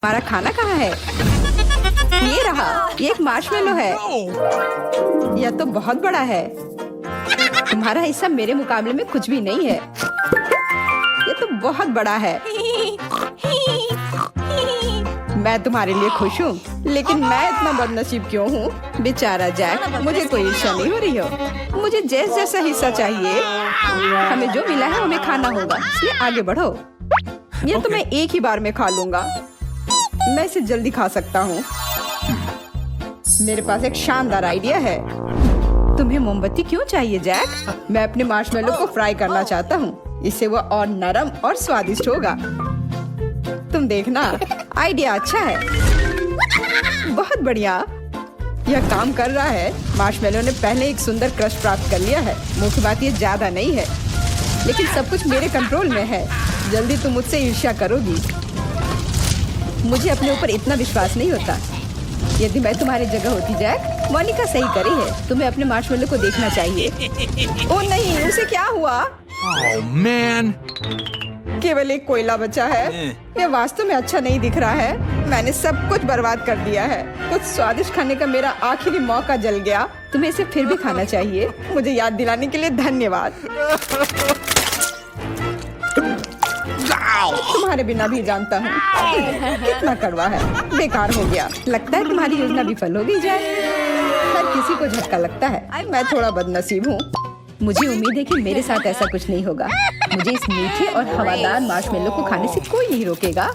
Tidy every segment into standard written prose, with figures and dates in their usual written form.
हमारा खाना कहाँ है? ये रहा, ये एक मार्शमेलो है। यह तो बहुत बड़ा है। तुम्हारा हिस्सा मेरे मुकाबले में कुछ भी नहीं है। ये तो बहुत बड़ा है। मैं तुम्हारे लिए खुश हूँ, लेकिन मैं इतना बदनसीब क्यों हूँ? बेचारा जैक, मुझे कोई ईर्ष्या नहीं हो रही हो। मुझे जैस जैसा हिस्सा चाहिए। हमें जो मिला है हमें खाना होगा, इसलिए आगे बढ़ो। ये तो मैं एक ही बार में खा लूंगा। मैं इसे जल्दी खा सकता हूँ। मेरे पास एक शानदार आइडिया है। तुम्हें मोमबत्ती क्यों चाहिए जैक? मैं अपने मार्शमेलो को फ्राई करना चाहता हूँ। इससे वो और नरम और स्वादिष्ट होगा। तुम देखना, आइडिया अच्छा है। बहुत बढ़िया, यह काम कर रहा है। मार्शमेलो ने पहले एक सुंदर क्रश प्राप्त कर लिया है। मुख्य बात ये ज्यादा नहीं है, लेकिन सब कुछ मेरे कंट्रोल में है। जल्दी तुम मुझसे ईर्ष्या करोगी। मुझे अपने ऊपर इतना विश्वास नहीं होता। यदि मैं तुम्हारी जगह होती जैक, मोनिका सही करी है। तुम्हें अपने मार्शमेलो को देखना चाहिए। ओह नहीं, उसे क्या हुआ? Oh man! केवल एक कोयला बचा है। यह वास्तव में अच्छा नहीं दिख रहा है। मैंने सब कुछ बर्बाद कर दिया है। कुछ स्वादिष्ट खाने का मेरा आखिरी मौका जल गया। तुम्हें इसे फिर भी खाना चाहिए। मुझे याद दिलाने के लिए धन्यवाद। तुम्हारे बिना भी जानता हूँ कितना कड़वा है। बेकार हो गया। लगता है तुम्हारी योजना विफल हो गई जाए। हर किसी को झटका लगता है। मैं थोड़ा बदनसीब हूँ। मुझे उम्मीद है कि मेरे साथ ऐसा कुछ नहीं होगा। मुझे इस मीठे और हवादार मार्शमेलो को खाने से कोई नहीं रोकेगा।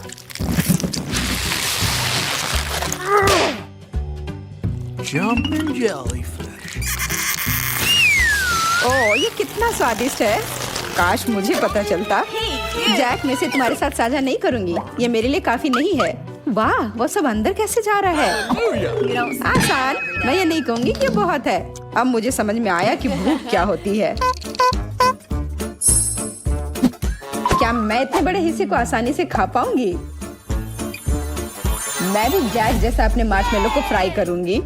Jumping jellyfish. ओह, ये कितना स्वादिष्ट है। काश मुझे पता चलता। जैक, मैं इसे तुम्हारे साथ साझा नहीं करूंगी। ये मेरे लिए काफी नहीं है। वाह, वो सब अंदर कैसे जा रहा है? आसान। मैं ये नहीं कहूंगी कि बहुत है। अब मुझे समझ में आया कि भूख क्या होती है। क्या मैं इतने बड़े हिस्से को आसानी से खा पाऊंगी? मैं भी जैक जैसा अपने मार्शमेलो को फ्राई करूंगी।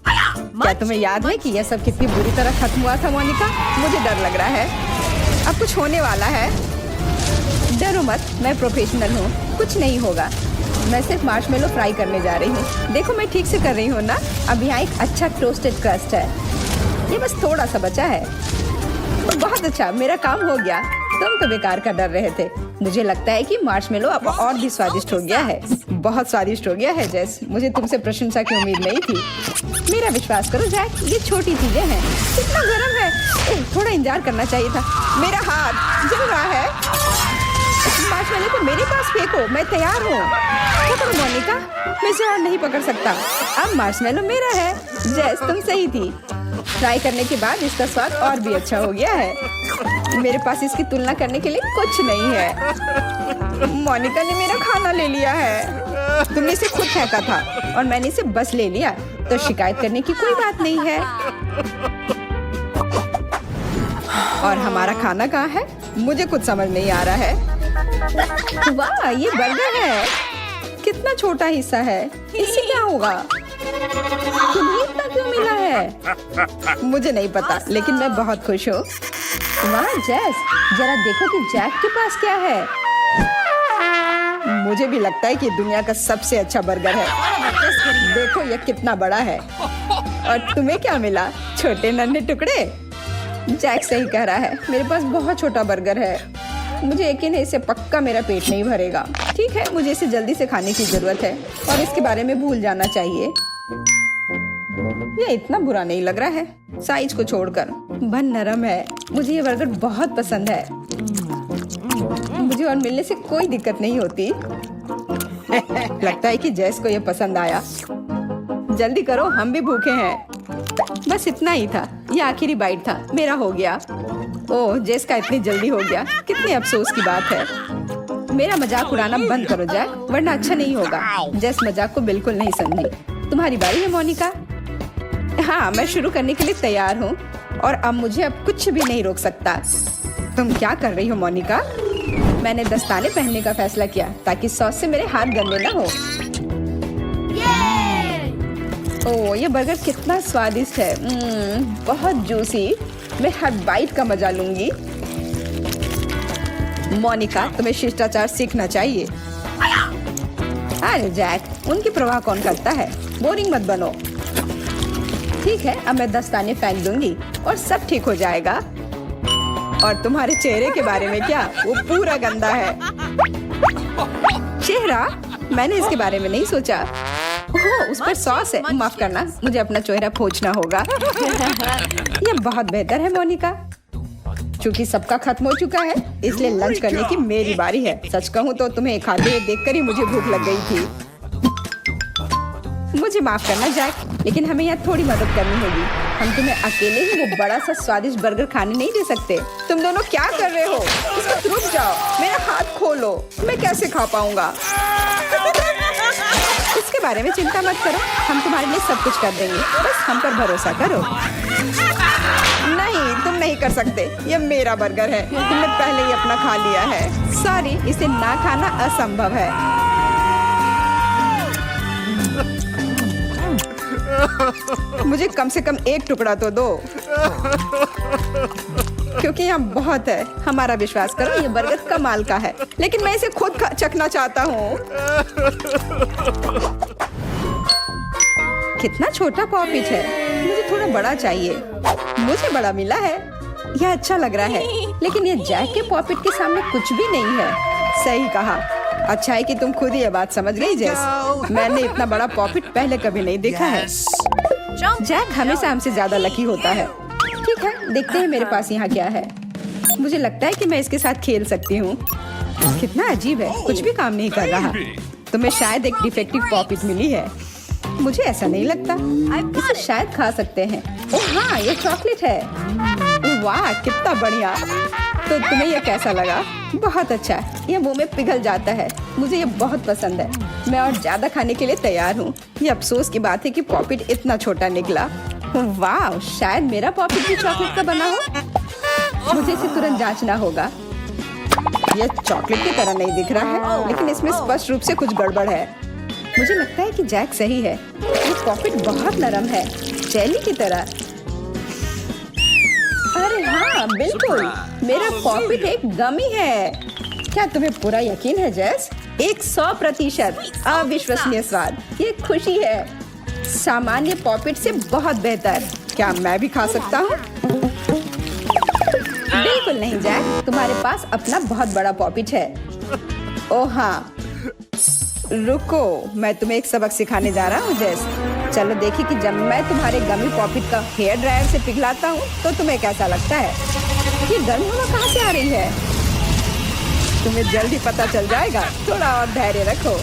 क्या तुम्हें याद है कि यह सब कितनी बुरी तरह खत्म हुआ था मोनिका? मुझे डर लग रहा है अब कुछ होने वाला है। डरो मत, मैं प्रोफेशनल हूँ। कुछ नहीं होगा। मैं सिर्फ मार्शमेलो फ्राई करने जा रही हूँ। देखो, मैं ठीक से कर रही हूँ ना? अब यहाँ एक अच्छा टोस्टेड क्रस्ट है। ये बस थोड़ा सा बचा है। बहुत अच्छा, मेरा काम हो गया। तुम तो बेकार का डर रहे थे। मुझे लगता है कि मार्शमेलो अब और भी स्वादिष्ट हो गया है। बहुत स्वादिष्ट हो गया है जैस। मुझे तुमसे प्रशंसा की उम्मीद नहीं थी। मेरा विश्वास करो जैक, ये छोटी चीजें हैं। कितना गर्म है। थोड़ा इंतजार करना चाहिए था। मेरा हाथ जल रहा है। मार्शमेलो को मेरे पास फेंको, मैं तैयार हूँ। पकड़ो मोनिका, मैं इसे और नहीं पकड़ सकता। अब मार्शमेलो मेरा है। जैस, तुम सही थी। फ्राई करने के बाद इसका स्वाद और भी अच्छा हो गया है। मेरे पास इसकी तुलना करने के लिए कुछ नहीं है। मोनिका ने मेरा खाना ले लिया है। तुमने इसे खुद फेंका था और मैंने इसे बस ले लिया, तो शिकायत करने की कोई बात नहीं है। और हमारा खाना कहाँ है? मुझे कुछ समझ नहीं आ रहा है। वाह, ये बर्गर है। कितना छोटा हिस्सा है। इससे क्या होगा? तुम्हें इतना क्यों मिला है? मुझे नहीं पता, लेकिन मैं बहुत खुश हूँ। वाह जैस, जरा देखो कि जैक के पास क्या है। मुझे भी लगता है कि दुनिया का सबसे अच्छा बर्गर है। देखो ये कितना बड़ा है। और तुम्हें क्या मिला? छोटे नन्हे टुकड़े। जैक सही कह रहा है, मेरे पास बहुत छोटा बर्गर है। मुझे यकीन है इससे पक्का मेरा पेट नहीं भरेगा। ठीक है, मुझे इसे जल्दी से खाने की जरूरत है और इसके बारे में भूल जाना चाहिए। ये इतना बुरा नहीं लग रहा है, साइज को छोड़कर। बन नरम है। मुझे ये बर्गर बहुत पसंद है। मुझे और मिलने से कोई दिक्कत नहीं होती। लगता है कि जैस को ये पसंद आया। जल्दी करो, हम भी भूखे हैं। बस इतना ही था। ये आखिरी बाइट था। मेरा हो गया। ओह, जैस का इतनी जल्दी हो गया। कितने अफसोस की बात है। मेरा मजाक उड़ाना बंद करो जैक, वरना अच्छा नहीं होगा। जैस मजाक को बिल्कुल नहीं समझी। तुम्हारी बारी है मोनिका। हाँ, मैं शुरू करने के लिए तैयार हूँ और अब मुझे कुछ भी नहीं रोक सकता। तुम क्या कर रही हो मोनिका? मैंने दस्ताने पहनने का फैसला किया ताकि सॉस से मेरे हाथ गंदे न हो। ओह, ये बर्गर कितना स्वादिष्ट है। बहुत जूसी। मैं हर बाइट का मजा लूंगी। मोनिका, तुम्हें शिष्टाचार सीखना चाहिए। अरे जैक, उनकी परवाह कौन करता है? बोरिंग मत बनो। ठीक है, अब मैं 10 दाने फेंक दूंगी और सब ठीक हो जाएगा। और तुम्हारे चेहरे के बारे में क्या? वो पूरा गंदा है। चेहरा? मैंने इसके बारे में नहीं सोचा। ओह, उस पर सॉस है। माफ करना, मुझे अपना चेहरा पोंछना होगा। ये बहुत बेहतर है मोनिका। चूंकि सबका खत्म हो चुका है, इसलिए लंच करने की मेरी बारी है। सच कहूँ तो तुम्हें खाते हुए देखकर ही मुझे भूख लग गई थी। मुझे माफ करना जैक, लेकिन हमें यहाँ थोड़ी मदद करनी होगी। हम तुम्हें अकेले ही वो बड़ा सा स्वादिष्ट बर्गर खाने नहीं दे सकते। तुम दोनों क्या कर रहे हो? इसको रुक जाओ, मेरा हाथ खोलो। मैं कैसे खा पाऊंगा? इसके बारे में चिंता मत करो, हम तुम्हारे लिए सब कुछ कर देंगे। बस हम पर भरोसा करो। नहीं, तुम नहीं कर सकते। ये मेरा बर्गर है, तुमने पहले ही अपना खा लिया है। सॉरी, इसे ना खाना असंभव है। मुझे कम से कम एक टुकड़ा तो दो, क्योंकि यहाँ बहुत है। हमारा विश्वास करो, ये बर्गर कमाल का है, लेकिन मैं इसे खुद चखना चाहता हूँ। कितना छोटा पॉपिट है, मुझे थोड़ा बड़ा चाहिए। मुझे बड़ा मिला है, यह अच्छा लग रहा है, लेकिन ये जैक के पॉपिट के सामने कुछ भी नहीं है। सही कहा। अच्छा है कि तुम खुद ही ये बात समझ गई जेस। मैंने इतना बड़ा पॉपिट पहले कभी नहीं देखा है। जैक हमेशा हमसे ज्यादा लकी होता है। ठीक है, देखते हैं मेरे पास यहाँ क्या है। मुझे लगता है कि मैं इसके साथ खेल सकती हूँ। कितना अजीब है, कुछ भी काम नहीं कर रहा। तुम्हें शायद एक डिफेक्टिव पॉपिट मिली है। मुझे ऐसा नहीं लगता। इसे शायद खा सकते हैं। ओह हाँ, ये चॉकलेट है। वाह, कितना बढ़िया। तो तुम्हें यह कैसा लगा? बहुत अच्छा, यह मुंह में पिघल जाता है। मुझे यह बहुत पसंद है। मैं और ज्यादा खाने के लिए तैयार हूँ। ये अफसोस की बात है कि पॉपिट इतना छोटा निकला। वाह, शायद मेरा पॉपिट भी चॉकलेट का बना हो। मुझे इसे तुरंत जांचना होगा। यह चॉकलेट की तरह नहीं दिख रहा है, लेकिन इसमें स्पष्ट रूप से कुछ गड़बड़ है। मुझे लगता है कि जैक सही है। ये पॉपिट बहुत नरम है, जेली की तरह। अरे हाँ, बिल्कुल, मेरा पॉपिट एक गमी है। क्या तुम्हें पूरा यकीन है जेस? 100% अविश्वसनीय स्वाद। ये खुशी है। सामान्य पॉपिट से बहुत बेहतर। क्या मैं भी खा सकता हूँ? बिल्कुल नहीं जैक, तुम्हारे पास अपना बहुत बड़ा पॉपिट है। ओह हाँ, रुको, मैं तुम्हें एक सबक सिखाने जा रहा हूँ जेस। चलो देखिए कि जब मैं तुम्हारे गमी पॉपिट का हेयर ड्रायर से पिघलाता हूँ तो तुम्हें कैसा लगता है। ये गर्म हवा कहाँ से आ रही है? तुम्हें जल्दी पता चल जाएगा। थोड़ा और धैर्य रखो।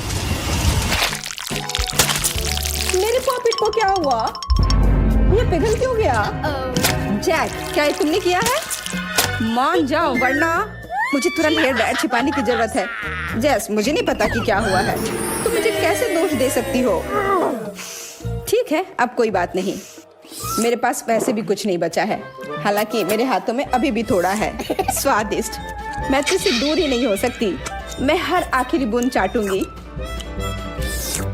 मेरे पॉपिट को क्या हुआ? ये पिघल क्यों गया? जैक, क्या ये तुमने किया है? मान जाओ, वरना मुझे तुरंत हेयर ड्रायर छिपाने की जरूरत है। जेस, मुझे नहीं पता कि क्या हुआ है। तुम मुझे कैसे दोष दे सकती हो? ठीक है, अब कोई बात नहीं। मेरे पास वैसे भी कुछ नहीं बचा है। हालांकि मेरे हाथों में अभी भी थोड़ा है। स्वादिष्ट। मैं तो इससे दूर ही नहीं हो सकती। मैं हर आखिरी बूंद चाटूंगी।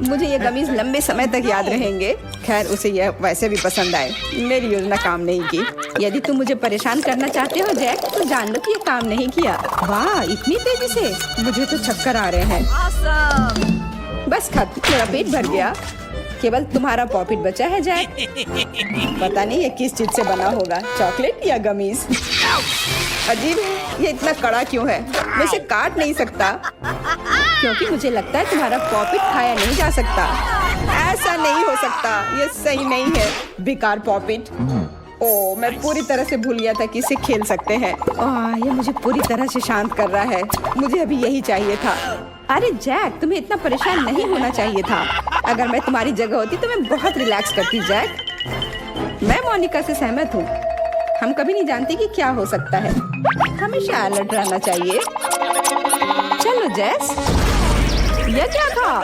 मुझे ये गमीज लंबे समय तक याद रहेंगे। खैर, उसे यह वैसे भी पसंद आए। मेरी योजना काम नहीं की। यदि तुम मुझे परेशान करना चाहते हो जैक, तो जान लो कि ये काम नहीं किया। वाह, इतनी तेजी से? मुझे तो चक्कर आ रहे हैं। बस खत्म, मेरा पेट भर गया। केवल तुम्हारा पॉपिट बचा है जैक। पता नहीं ये किस चीज से बना होगा, चॉकलेट या गमीज। अजीब, ये इतना कड़ा क्यों है? मैं इसे काट नहीं सकता, क्योंकि मुझे लगता है तुम्हारा पॉपिट खाया नहीं जा सकता। ऐसा नहीं हो सकता, ये सही नहीं है। बेकार पॉपिट। ओह, मैं पूरी तरह से भूल गया था कि इसे खेल सकते हैं। ये मुझे पूरी तरह से शांत कर रहा है। मुझे अभी यही चाहिए था। अरे जैक, तुम्हें इतना परेशान नहीं होना चाहिए था। अगर मैं तुम्हारी जगह होती तो मैं बहुत रिलैक्स करती जैक। मैं मोनिका से सहमत हूँ। हम कभी नहीं जानते कि क्या हो सकता है। हमेशा अलर्ट रहना चाहिए। चलो जेस, यह क्या था?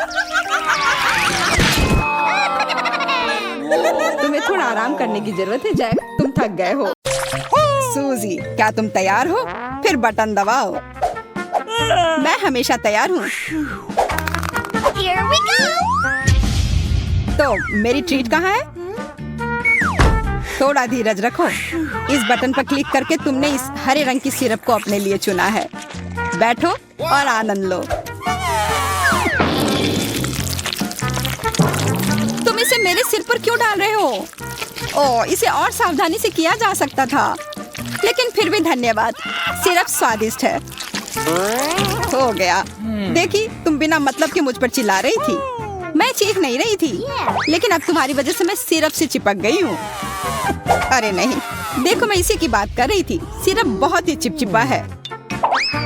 तुम्हें थोड़ा आराम करने की जरूरत है जैक, तुम थक गए हो। सूजी, क्या तुम तैयार हो? फिर बटन दबाओ। मैं हमेशा तैयार हूँ। तो मेरी ट्रीट कहाँ है? थोड़ा धीरज रखो। इस बटन पर क्लिक करके तुमने इस हरे रंग की सिरप को अपने लिए चुना है। बैठो और आनंद लो। मेरे सिर पर क्यों डाल रहे हो? ओह, इसे और सावधानी से किया जा सकता था, लेकिन फिर भी धन्यवाद। सिर्फ स्वादिष्ट है। हो गया। देखी, तुम बिना मतलब के मुझ पर चिल्ला रही थी। मैं चीख नहीं रही थी, लेकिन अब तुम्हारी वजह से मैं सिरप से चिपक गई हूँ। अरे नहीं, देखो मैं इसी की बात कर रही थी। सिरप बहुत ही चिपचिपा है।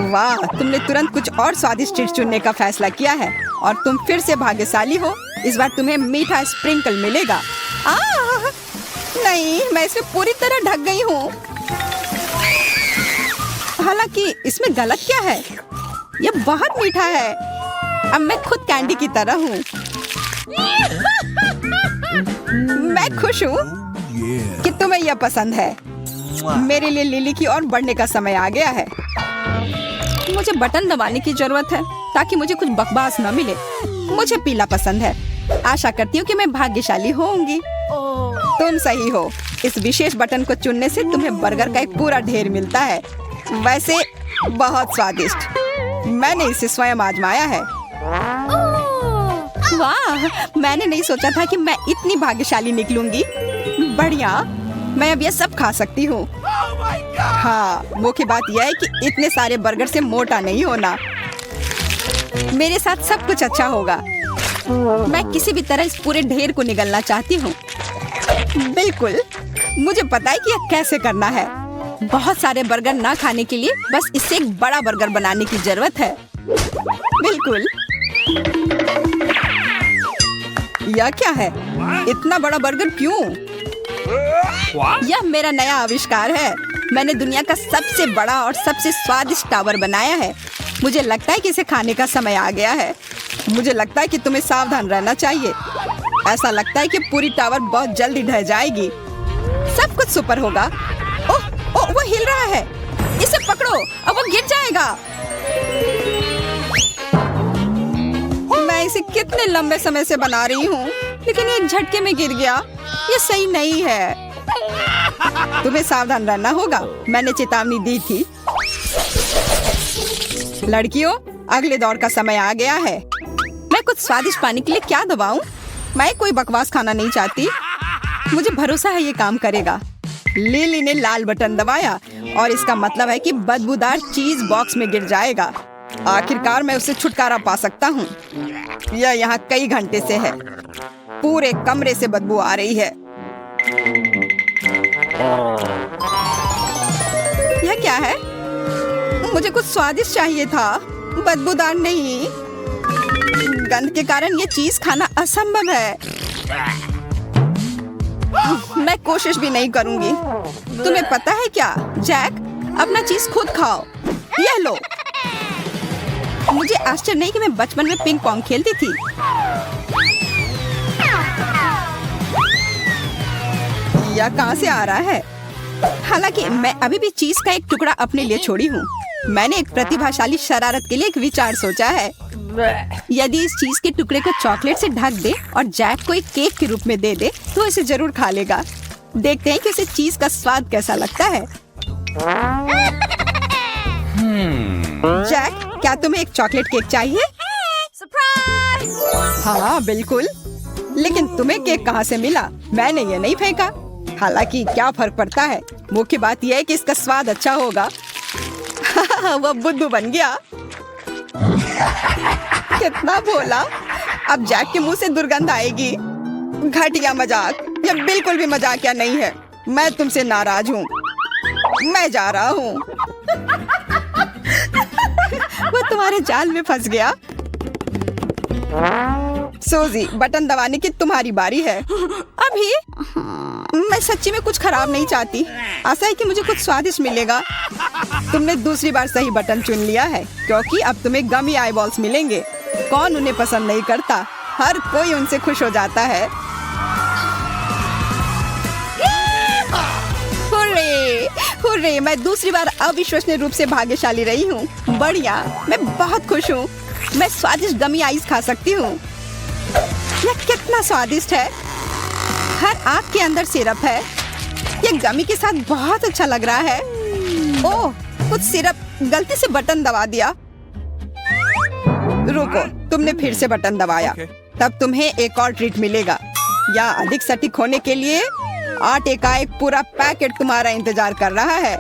वाह, तुमने तुरंत कुछ और स्वादिष्ट चीज चुनने का फैसला किया है और तुम फिर से भाग्यशाली हो। इस बार तुम्हें मीठा स्प्रिंकल मिलेगा। नहीं, मैं इसमें पूरी तरह ढक गई हूँ। हालांकि इसमें गलत क्या है? यह बहुत मीठा है। अब मैं खुद कैंडी की तरह हूँ। मैं खुश हूँ कि तुम्हें यह पसंद है। मेरे लिए लिली की ओर बढ़ने का समय आ गया है। मुझे बटन दबाने की जरूरत है ताकि मुझे कुछ बकवास न मिले। मुझे पीला पसंद है। आशा करती हूँ कि मैं भाग्यशाली होंगी। तुम सही हो। इस विशेष बटन को चुनने से तुम्हें बर्गर का एक पूरा ढेर मिलता है। वैसे बहुत स्वादिष्ट। मैंने इसे स्वयं आजमाया है। वाह, मैंने नहीं सोचा था कि मैं इतनी भाग्यशाली निकलूंगी। बढ़िया, मैं अब यह सब खा सकती हूँ। हाँ, मुख्य बात यह है कि इतने सारे बर्गर से मोटा नहीं होना। मेरे साथ सब कुछ अच्छा होगा। मैं किसी भी तरह इस पूरे ढेर को निगलना चाहती हूँ। बिल्कुल, मुझे पता है कि यह कैसे करना है। बहुत सारे बर्गर ना खाने के लिए बस इससे एक बड़ा बर्गर बनाने की जरूरत है। बिल्कुल। यह क्या है? इतना बड़ा बर्गर क्यों? यह मेरा नया आविष्कार है। मैंने दुनिया का सबसे बड़ा और सबसे स्वादिष्ट टावर बनाया है। मुझे लगता है कि इसे खाने का समय आ गया है। मुझे लगता है कि तुम्हें सावधान रहना चाहिए। ऐसा लगता है कि पूरी टावर बहुत जल्दी ढह जाएगी। सब कुछ सुपर होगा। ओह, ओह, वो हिल रहा है। इसे पकड़ो, अब वो गिर जाएगा। मैं इसे कितने लंबे समय से बना रही हूँ, लेकिन ये झटके में गिर गया। ये सही नहीं है। तुम्हें सावधान रहना होगा। मैंने चेतावनी दी थी। लड़कियों, अगले दौर का समय आ गया है। मैं कुछ स्वादिष्ट पाने के लिए क्या दबाऊं? मैं कोई बकवास खाना नहीं चाहती। मुझे भरोसा है ये काम करेगा। लिली ने लाल बटन दबाया और इसका मतलब है कि बदबूदार चीज बॉक्स में गिर जाएगा। आखिरकार मैं उससे छुटकारा पा सकता हूँ। यह यहाँ कई घंटे से है। पूरे कमरे से बदबू आ रही है। यह क्या है? मुझे कुछ स्वादिष्ट चाहिए था, बदबूदार नहीं। गंध के कारण ये चीज खाना असंभव है। मैं कोशिश भी नहीं करूंगी। तुम्हें पता है क्या, जैक, अपना चीज खुद खाओ। यह लो। मुझे आश्चर्य नहीं कि मैं बचपन में पिंग पोंग खेलती थी। यह कहाँ से आ रहा है? हालांकि मैं अभी भी चीज का एक टुकड़ा अपने लिए छोड़ी हूँ। मैंने एक प्रतिभाशाली शरारत के लिए एक विचार सोचा है। यदि इस चीज के टुकड़े को चॉकलेट से ढक दे और जैक को एक केक के रूप में दे दे, तो इसे जरूर खा लेगा। देखते हैं कि उसे चीज का स्वाद कैसा लगता है। जैक, क्या तुम्हें एक चॉकलेट केक चाहिए? सरप्राइज! हाँ, बिल्कुल। लेकिन तुम्हें केक कहाँ से मिला? मैंने ये नहीं फेंका। हालांकि क्या फर्क पड़ता है? मुख्य बात यह है कि इसका स्वाद अच्छा होगा। वह बुद्धू बन गया। कितना भोला। अब जैक के मुंह से दुर्गंध आएगी। घटिया मजाक। यह बिल्कुल भी मजाकिया नहीं है। मैं तुमसे नाराज हूँ। मैं जा रहा हूँ। वो तुम्हारे जाल में फंस गया। सोजी, बटन दबाने की तुम्हारी बारी है। अभी मैं सच्ची में कुछ खराब नहीं चाहती। आशा है कि मुझे कुछ स्वादिष्ट मिलेगा। तुमने दूसरी बार सही बटन चुन लिया है, क्योंकि अब तुम्हें गमी आई बॉल्स मिलेंगे। कौन उन्हें पसंद नहीं करता? हर कोई उनसे खुश हो जाता है। हुर्रे! हुर्रे! मैं दूसरी बार अविश्वसनीय रूप से भाग्यशाली रही हूँ। बढ़िया, मैं बहुत खुश हूँ। मैं स्वादिष्ट गमी आइस खा सकती हूँ। यह कितना स्वादिष्ट है। हर आँख के अंदर सिरप है। यह गमी के साथ बहुत अच्छा लग रहा है। ओह, कुछ सिरप गलती से बटन दबा दिया। रुको, तुमने फिर से बटन दबाया। तब तुम्हें एक और ट्रीट मिलेगा। या अधिक सटीक होने के लिए आटे का एक पूरा पैकेट तुम्हारा इंतजार कर रहा है।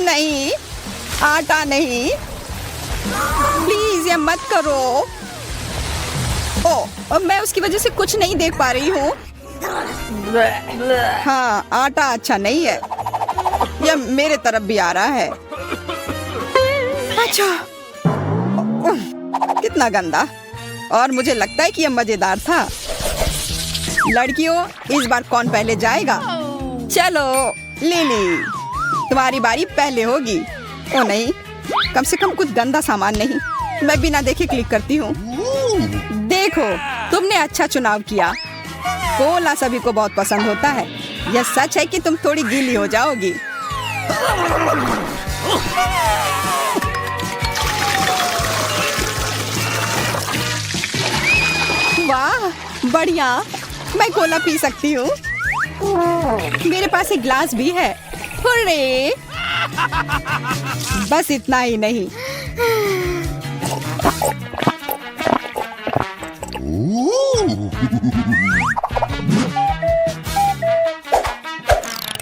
नहीं, आटा नहीं, प्लीज ये मत करो। ओ, मैं उसकी वजह से कुछ नहीं देख पा रही हूँ। हाँ, आटा अच्छा नहीं है। यह मेरे तरफ भी आ रहा है। अच्छा, कितना गंदा। और मुझे लगता है कि यह मजेदार था। लड़कियों, इस बार कौन पहले जाएगा? चलो लिली, तुम्हारी बारी पहले होगी। ओ नहीं, कम से कम कुछ गंदा सामान नहीं। मैं बिना देखे क्लिक करती हूँ। देखो, तुमने अच्छा चुनाव किया। कोला सभी को बहुत पसंद होता है। यह सच है कि तुम थोड़ी गीली हो जाओगी। वाह, बढ़िया। मैं कोला पी सकती हूँ। मेरे पास एक ग्लास भी है। हुर्रे! बस इतना ही नहीं।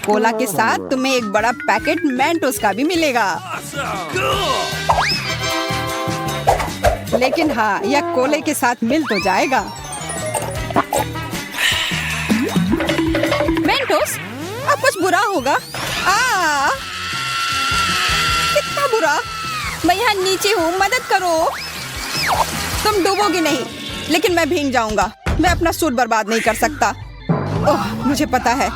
कोला के साथ तुम्हें एक बड़ा पैकेट मेंटोस का भी मिलेगा। लेकिन हाँ, यह कोले के साथ मिल तो जाएगा। मेंटोस, अब कुछ बुरा होगा। कितना बुरा। मैं यहाँ नीचे हूँ, मदद करो। तुम डूबोगी नहीं, लेकिन मैं भीग जाऊंगा। मैं अपना सूट बर्बाद नहीं कर सकता। ओह, मुझे पता है।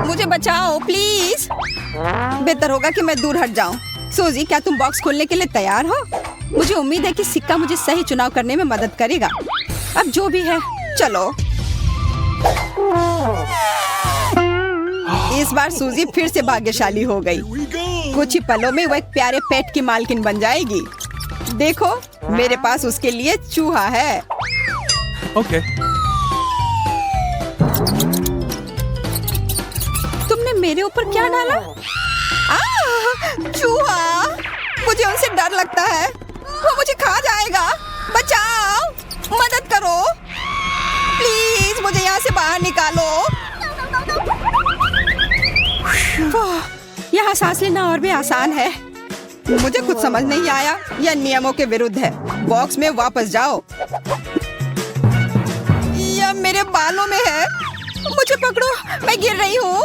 मुझे बचाओ प्लीज। बेहतर होगा कि मैं दूर हट जाऊं। सूजी, क्या तुम बॉक्स खोलने के लिए तैयार हो? मुझे उम्मीद है कि सिक्का मुझे सही चुनाव करने में मदद करेगा। अब जो भी है, चलो। इस बार सूजी फिर से भाग्यशाली हो गई। कुछ ही पलों में वह एक प्यारे पेट की मालकिन बन जाएगी। देखो, मेरे पास उसके लिए चूहा है। Okay. तुमने मेरे ऊपर क्या डाला? चूहा! मुझे उनसे डर लगता है। वो मुझे खा जाएगा। बचाओ! मदद करो! प्लीज मुझे यहाँ से बाहर निकालो। यहाँ सांस लेना और भी आसान है। मुझे कुछ समझ नहीं आया। यह नियमों के विरुद्ध है। बॉक्स में वापस जाओ। यह मेरे बालों में है। मुझे पकड़ो, मैं गिर रही हूँ।